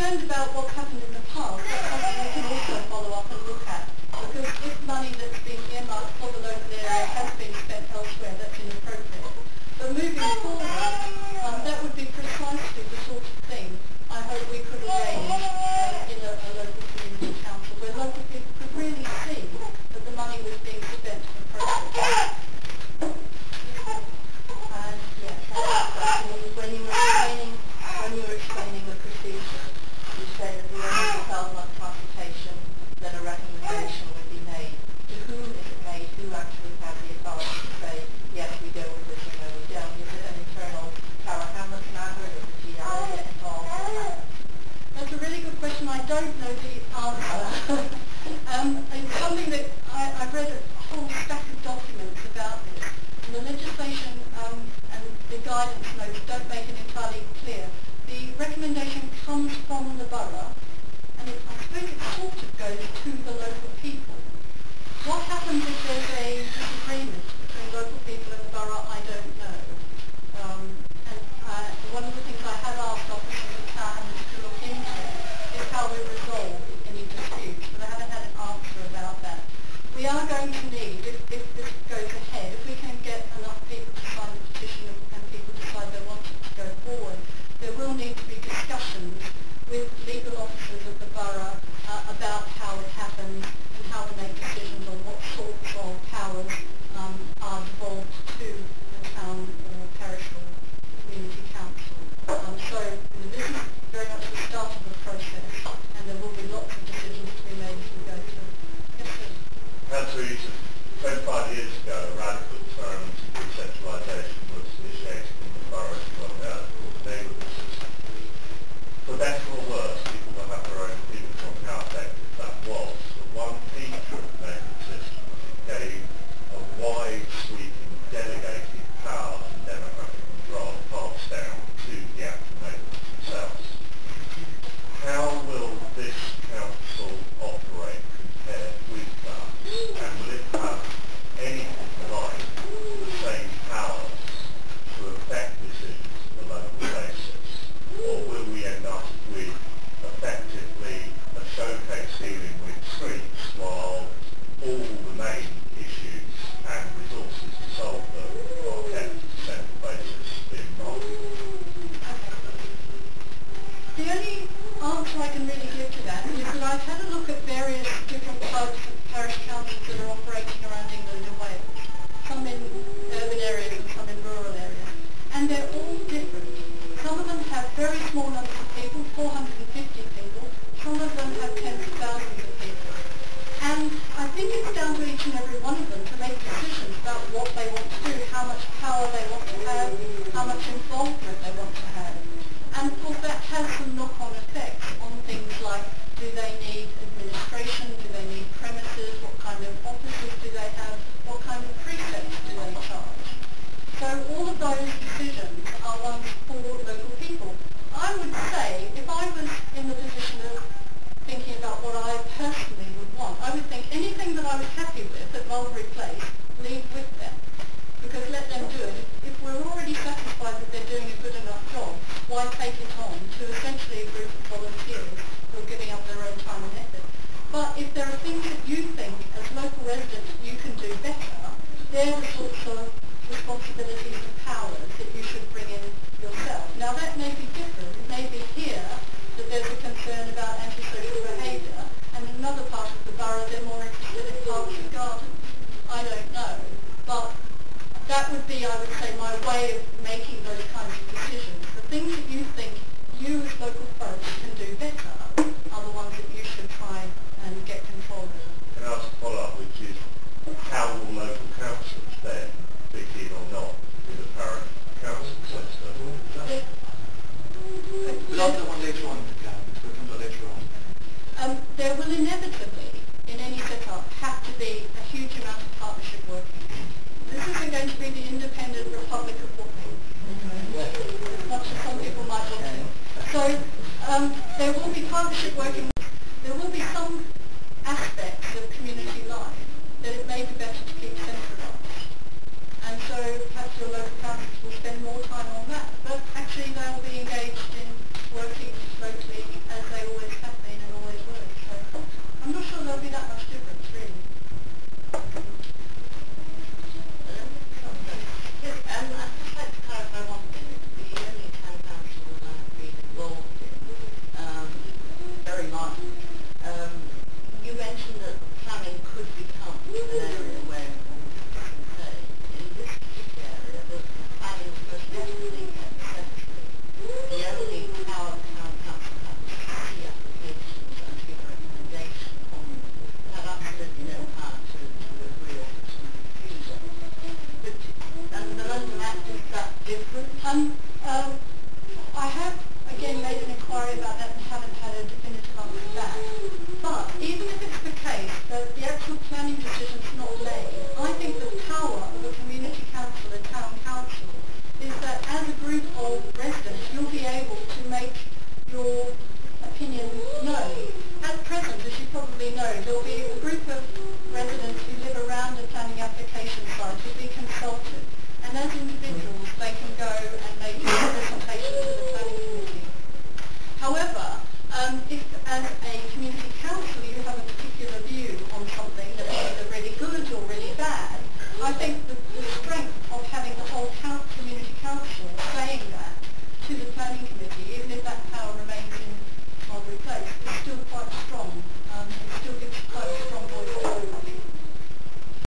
concerned about what's happened in the past, that's something we can also follow up and look at. Because if money that's been earmarked for the local area has been spent elsewhere, that's inappropriate. But moving forward, that would be precisely the sort of thing I hope we could arrange in a local community council, where local people could really see that the money was being spent appropriately. And yeah, when you were explaining the procedure, you say that the owner of the 12-month consultation, then a recommendation would be made. To whom is it made? Who actually has the authority to say, yes, we go with this or no, we don't? Is it an internal Tower Hamlets matter? Does the GI get involved? That's a really good question. I don't know the answer. It's something that I've read a whole stack of documents about this. And the legislation and the guidance notes don't make it entirely clear. The recommendation comes from the borough, and I suppose it sort of goes to the local people. What happens if there's a disagreement between local people and the borough, I don't know. And one of the things I have asked officers of town to look into is how we resolve any disputes, but I haven't had an answer about that. We are going to need, if this goes ahead, if we can get enough people to sign the petition and people decide they want it to go forward, there will need to be discussions with legal officers of the borough about how it happens and how to make decisions on what sorts of powers are devolved to the town or parish or community council. So this is very much the start of the process, and there will be lots of decisions to be made as we go through. Yes, sir. Councillor Eaton, 25 years ago, a radical experiment of decentralisation was initiated in the borough of London called the neighbourhood system. For better or worse, people will have their own opinions on how effective that was. But one feature of the neighbourhood system was it gave a wide sweeping delegated powers and democratic control passed down to the actual neighbourhoods themselves. How will this council operate compared with that? And will it have anything like the same powers to affect decisions at the local basis? Or will we end up with effectively a showcase dealing with streets while all the main issues and resources to solve them are kept at a central basis being involved? The only answer I can really give to that is that I've had a look at various different types of parish councils that are operating around England and Wales, some in urban areas and some in rural areas, and they're all different. Some of them have very small numbers of people, 450 people, some of them have tens of thousands of people. And I think it's down to each and every one of them to make decisions about what they want to do, how much power they want to have, how much involvement they want to have. And of course that has some knock-on effects on things like, do they need administration, do they need premises, what kind of offices do they have, what kind of precepts do they charge. So all of those decisions are ones for local people. I would say, if I was in the position of thinking about what I personally would want, I would think anything that I was happy with at Mulberry Place, leave with them. Because let them do it. If we're already satisfied that they're doing a good enough job, why take it on to essentially a group of volunteers who are giving up their own time and effort? But if there are things that you think, as local residents, you can do better, they're the sorts of responsibilities and powers that you should bring in yourself. Now that may be different. It may be here that there's a concern about antisocial behaviour, and in another part of the borough they're more interested in parks and gardens. I don't know. But that would be, I would say, my way of making those kinds of decisions. The things that you think you as local folks can do better are the ones that you should try and get control of. Can I ask a follow-up, which is, how will local councils then be keen or not with the current council system? We'll answer that one later on, we'll come to that later on. There will inevitably, in any setup, have to be a huge amount of partnership working. This isn't going to be the independent Republic of Wapping, as much as some people might want to. So there will be partnership working. There will be some aspects of community life that it may be better to keep centralised. And so perhaps your local councils will spend more time on that. But actually they'll be engaged in working locally as they about that and haven't had a definitive answer back. But even if it's the case that the actual planning decision's not made, I think the power of a community council, a town council, is that as a group of residents, you'll be able to make your opinion known. At present, as you probably know, there'll be a group of residents who live around the planning application site who'll be consulted, and as individuals they can go and make a presentation to the planning committee. However, if as a community council you have a particular view on something that's either really good or really bad, I think the strength of having the whole community council saying that to the planning committee, even if